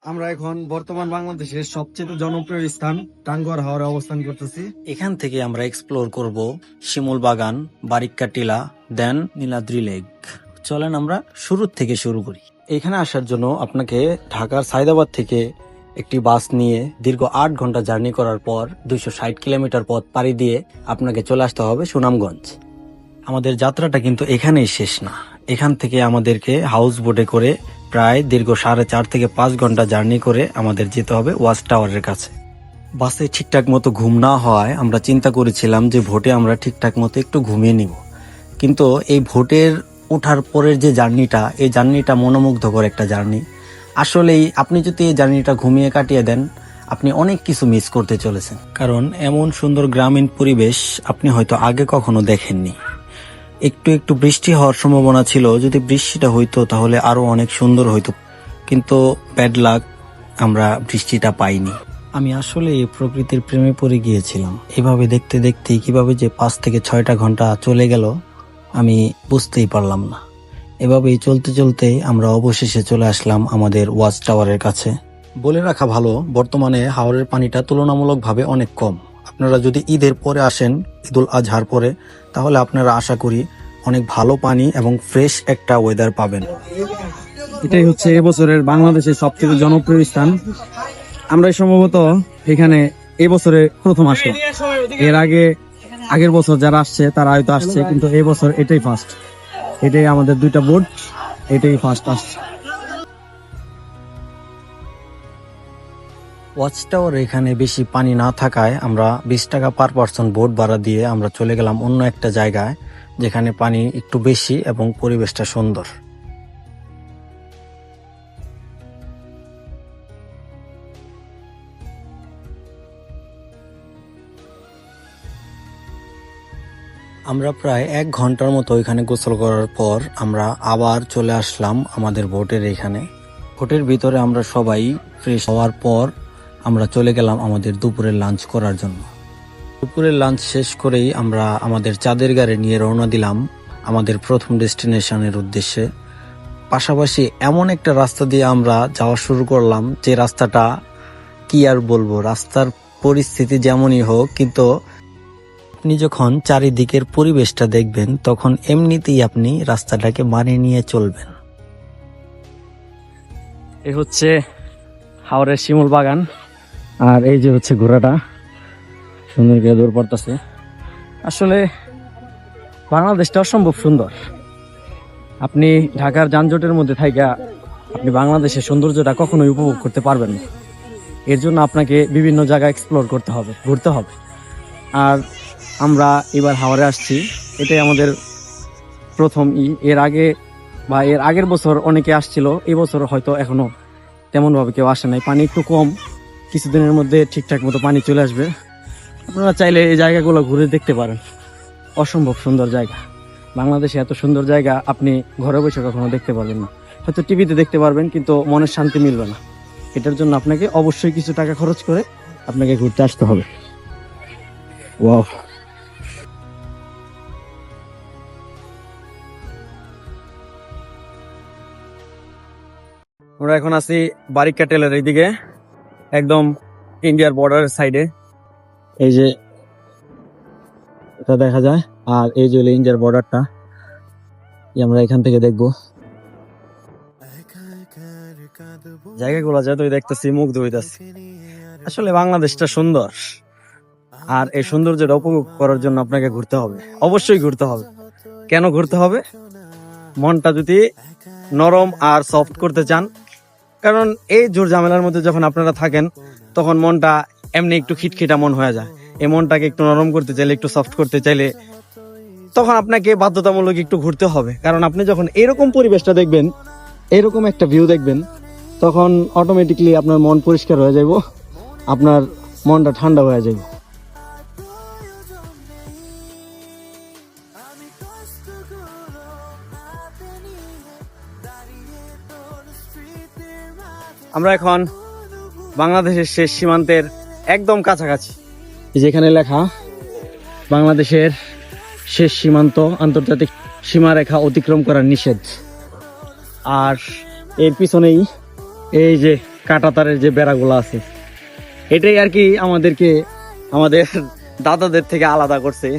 আমরা এখন বর্তমান বাংলাদেশের সবচেয়ে জনপ্রিয় স্থান টাঙ্গুয়ার হাওরে অবস্থান করতেছি। এখান থেকে আমরা এক্সপ্লোর করব শিমুল বাগান, বারিক্কা টিলা, দেন নীলাদ্রি লেক। চলেন আমরা শুরু থেকে শুরু করি। এখানে আসার জন্য আপনাকে ঢাকার সায়দাবাদ থেকে একটি বাস নিয়ে দীর্ঘ 8 ঘন্টা জার্নি করার পর 260 কিলোমিটার পথ পাড়ি দিয়ে আপনাকে চলে আসতে হবে সুনামগঞ্জ। আমাদের যাত্রাটা কিন্তু এখানেই শেষ না। এখান থেকে আমাদেরকে হাউস বোটে করে প্রায় দীর্ঘ 4.5 থেকে 5 ঘন্টা জার্নি করে আমাদের যেতে হবে ওয়াচ টাওয়ারের কাছে। বাসে ঠিকঠাক মতো ঘুম না হওয়ায় আমরা চিন্তা করেছিলাম যে ভোটে আমরা ঠিকঠাক মতো একটু ঘুমিয়ে নিব, কিন্তু এই ভোটের ওঠার পরের যে জার্নিটা, এই জার্নিটা মনোমুগ্ধকর একটা জার্নি। আসলেই আপনি যদি এই জার্নিটা ঘুমিয়ে কাটিয়ে দেন, আপনি অনেক কিছু মিস করতে চলেছেন, কারণ এমন সুন্দর গ্রামীণ পরিবেশ আপনি হয়তো আগে কখনো দেখেননি। একটু একটু বৃষ্টি হওয়ার সম্ভাবনা ছিল, যদি বৃষ্টিটা হইতো তাহলে আরো অনেক সুন্দর হইতো, কিন্তু ব্যাড লাক, আমরা বৃষ্টিটা পাইনি। আমি আসলে এই প্রকৃতির প্রেমে পড়ে গিয়েছিলাম। এভাবে দেখতে দেখতে কিভাবে যে 5 থেকে 6টা ঘন্টা চলে গেল আমি বুঝতেই পারলাম না। এভাবেই চলতে চলতে আমরা অবশেষে চলে আসলাম আমাদের ওয়াচ টাওয়ারের কাছে। বলে রাখা ভালো, বর্তমানে হাওরের পানিটা তুলনামূলকভাবে অনেক কম। আপনারা যদি ঈদের পরে আসেন, ঈদুল আজহার পরে, তাহলে আপনারা আশা করি অনেক ভালো পানি এবং ফ্রেশ একটা ওয়েদার পাবেন। এটাই হচ্ছে এবছরের বাংলাদেশের সবচেয়ে জনপ্রিয় স্থান। আমরা সম্ভবত এখানে এবছরে প্রথম আসলাম। এর আগের বছর যারা আসছে তারা হয়তো আসছে, কিন্তু এবছর এটাই ফার্স্ট। এটাই আমাদের 2টা বোট, এটাই ফার্স্ট আসছে। ওয়াচ টাওয়ার এখানে বেশি পানি না থাকায় আমরা 20 টাকা পার পার্সন বোট ভাড়া দিয়ে আমরা চলে গেলাম অন্য একটা জায়গায়, যেখানে পানি একটু বেশি এবং পরিবেশটা সুন্দর। আমরা প্রায় 1 ঘন্টার মতো এখানে গোসল করার পর আমরা আবার চলে আসলাম আমাদের বোটের এখানে। বোটের ভিতরে আমরা সবাই ফ্রেশ হওয়ার পর আমরা চলে গেলাম আমাদের দুপুরের লাঞ্চ করার জন্য। দুপুরের লাঞ্চ শেষ করেই আমরা আমাদের চাঁদের গাড়ি নিয়ে রওনা দিলাম আমাদের প্রথম ডেস্টিনেশনের উদ্দেশ্যে। পাশাপাশি এমন একটা রাস্তা দিয়ে আমরা যাওয়া শুরু করলাম, যে রাস্তাটা কি আর বলবো, রাস্তার পরিস্থিতি যেমনই হোক, কিন্তু আপনি যখন চারিদিকের পরিবেশটা দেখবেন তখন এমনিতেই আপনি রাস্তাটাকে মানিয়ে নিয়ে চলবেন। এই হচ্ছে হাওরের শিমুল বাগান, আর এই যে হচ্ছে ঘোড়াটা সুন্দর করে দৌড় পড়তেছে। আসলে বাংলাদেশটা অসম্ভব সুন্দর। আপনি ঢাকার যানজটের মধ্যে থাইকা আপনি বাংলাদেশের সৌন্দর্যটা কখনোই উপভোগ করতে পারবেন না। এর জন্য আপনাকে বিভিন্ন জায়গা এক্সপ্লোর করতে হবে, ঘুরতে হবে। আর আমরা এবার হাওরে আসছি, এটাই আমাদের প্রথম এর আগের বছর অনেকে আসছিল, এই বছর হয়তো এখনো তেমন ভাবে কেউ আসে নাই। পানি একটু কম, কিছুদিনের মধ্যে ঠিকঠাক মতো পানি চলে আসবে। আপনারা চাইলে এই জায়গাগুলো ঘুরে দেখতে পারেন। অসম্ভব সুন্দর জায়গা। বাংলাদেশে এত সুন্দর জায়গা আপনি ঘরে বসে কখনো দেখতে পারবেন না। হয়তো টিভিতে দেখতে পারবেন, কিন্তু মনের শান্তি মিলবে না। এটার জন্য আপনাকে অবশ্যই কিছু টাকা খরচ করে আপনাকে ঘুরতে আসতে হবে। ওয়াও, আমরা এখন আছি বারিক্কা টেলের এইদিকে, একদম ইন্ডিয়ার বর্ডারের সাইডে। এই যে এটা দেখা যায়, আর এই যে ইন্ডিয়ার বর্ডারটা আমরা এখান থেকে দেখবো। জায়গাগুলো যতই দেখতেছি মুগ্ধ হইতাছি। আসলে বাংলাদেশটা সুন্দর, আর এই সৌন্দর্যটা উপভোগ করার জন্য আপনাকে ঘুরতে হবে, অবশ্যই ঘুরতে হবে। কেন ঘুরতে হবে? মনটা যদি নরম আর সফট করতে চান, কারণ এই জোর ঝামেলার মধ্যে যখন আপনারা থাকেন তখন মনটা এমনি একটু খিটখিটা মন হয়ে যায়। এই মনটাকে একটু নরম করতে চাইলে, একটু সফট করতে চাইলে তখন আপনাকে বাধ্যতামূলক একটু ঘুরতে হবে। কারণ আপনি যখন এরকম পরিবেশটা দেখবেন, এরকম একটা ভিউ দেখবেন, তখন অটোমেটিকলি আপনার মন পরিষ্কার হয়ে যাবে, আপনার মনটা ঠান্ডা হয়ে যাবে। আমরা এখন বাংলাদেশের শেষ সীমান্তের একদম কাছাকাছি। যেখানে লেখা বাংলাদেশের শেষ সীমান্ত, আন্তর্জাতিক সীমারেখা অতিক্রম করার নিষেধ। আর এর পিছনেই এই যে কাঁটাতারের যে বেড়াগুলো আছে, এটাই আর কি আমাদেরকে আমাদের দাদাদের থেকে আলাদা করছে।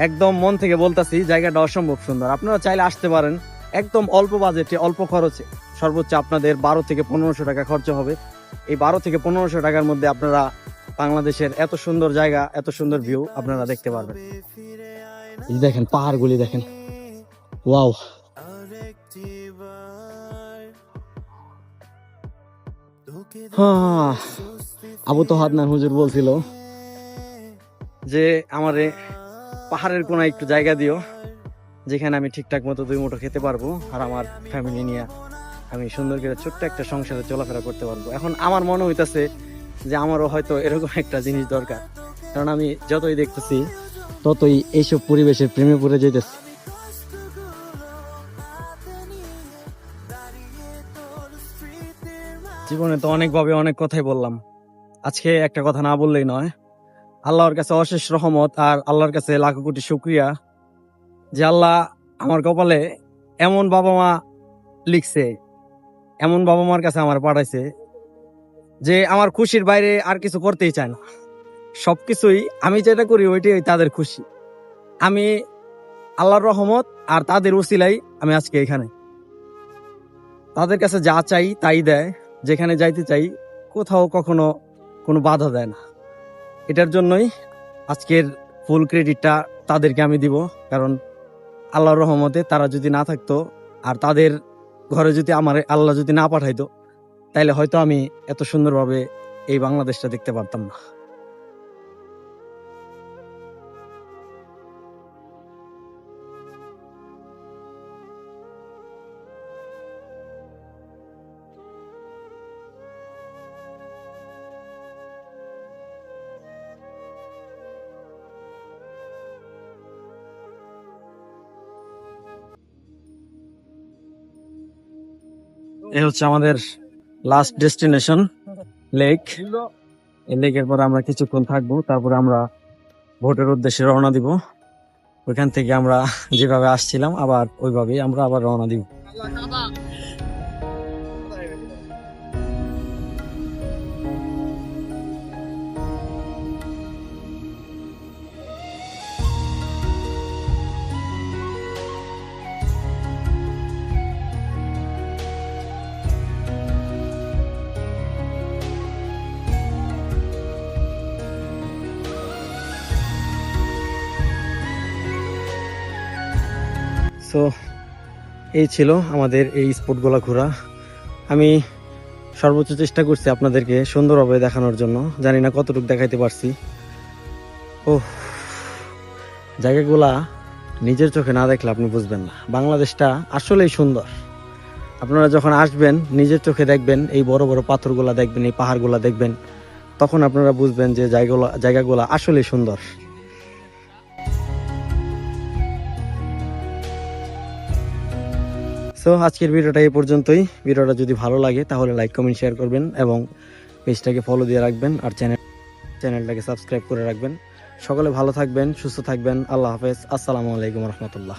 একদম মন থেকে বলতাছি, জায়গাটা অসম্ভব সুন্দর। আপনারা চাইলে আসতে পারেন, একদম অল্প বাজেটে অল্প খরচে। সর্বোচ্চ আপনাদের 12 থেকে 1500 টাকা খরচ হবে। এই 12 থেকে 1500 টাকার মধ্যে আপনারা বাংলাদেশের এত সুন্দর জায়গা, এত সুন্দর ভিউ আপনারা দেখতে পারবেন। এই দেখেন পাহাড়গুলি দেখেন, ওয়াও। আবু তো হাদনান হুজুর বলছিল যে আমারে পাহাড়ের কোনায় একটু জায়গা দিও, যেখানে আমি ঠিকঠাক মতো 2 মুঠো খেতে পারবো আর আমার ফ্যামিলি নিয়ে আমি সুন্দর করে ছোট্ট একটা সংসারে চলাফেরা করতে পারবো। এখন আমার মনে হইতাছে যে আমারও হয়তো এরকম একটা জিনিস দরকার, কারণ আমি যতই দেখতেছি ততই এইসব পরিবেশের প্রেমে পড়ে যেতেছি। জীবনে তো অনেকভাবে অনেক কথাই বললাম, আজকে একটা কথা না বললেই নয়। আল্লাহর কাছে অশেষ রহমত আর আল্লাহর কাছে লাখো কোটি শুকরিয়া যে আল্লাহ আমার কপালে এমন বাবা মা লিখছে, এমন বাবা মার কাছে আমার পাঠাইছে যে আমার খুশির বাইরে আর কিছু করতেই চায় না। সবকিছুই আমি যেটা করি ওইটাই তাদের খুশি। আমি আল্লাহর রহমত আর তাদের উসিলাই আমি আজকে এখানে। তাদের কাছে যা চাই তাই দেয়, যেখানে যাইতে চাই কোথাও কখনো কোনো বাধা দেয় না। এটার জন্যই আজকের ফুল ক্রেডিটটা তাদেরকে আমি দিব, কারণ আল্লাহর রহমতে তারা যদি না থাকতো আর তাদের ঘরে যদি আমার আল্লাহ যদি না পাঠাইতো, তাইলে হয়তো আমি এত সুন্দরভাবে এই বাংলাদেশটা দেখতে পারতাম না। এ হচ্ছে আমাদের লাস্ট ডেস্টিনেশন লেক। এই লেকের পরে আমরা কিছুক্ষণ থাকবো, তারপরে আমরা ভোটের উদ্দেশ্যে রওনা দিব। ওইখান থেকে আমরা যেভাবে আসছিলাম আবার ওইভাবেই আমরা আবার রওনা দিব। সো এই ছিল আমাদের এই স্পটগুলো ঘোরা। আমি সর্বোচ্চ চেষ্টা করছি আপনাদেরকে সুন্দরভাবে দেখানোর জন্য, জানি না কতটুকু দেখাইতে পারছি। ও জায়গাগুলা নিজের চোখে না দেখলে আপনি বুঝবেন না বাংলাদেশটা আসলেই সুন্দর। আপনারা যখন আসবেন নিজের চোখে দেখবেন, এই বড় বড় পাথরগুলা দেখবেন, এই পাহাড়গুলা দেখবেন, তখন আপনারা বুঝবেন যে জায়গাগুলা আসলেই সুন্দর। সো আজকের ভিডিওটা এই পর্যন্তই। ভিডিওটা যদি ভালো লাগে তাহলে লাইক কমেন্ট শেয়ার করবেন এবং পেজটাকে ফলো দিয়ে রাখবেন আর চ্যানেলটাকে সাবস্ক্রাইব করে রাখবেন। সকলে ভালো থাকবেন, সুস্থ থাকবেন। আল্লাহ হাফেজ। আসসালামু আলাইকুম রহমতুল্লাহ।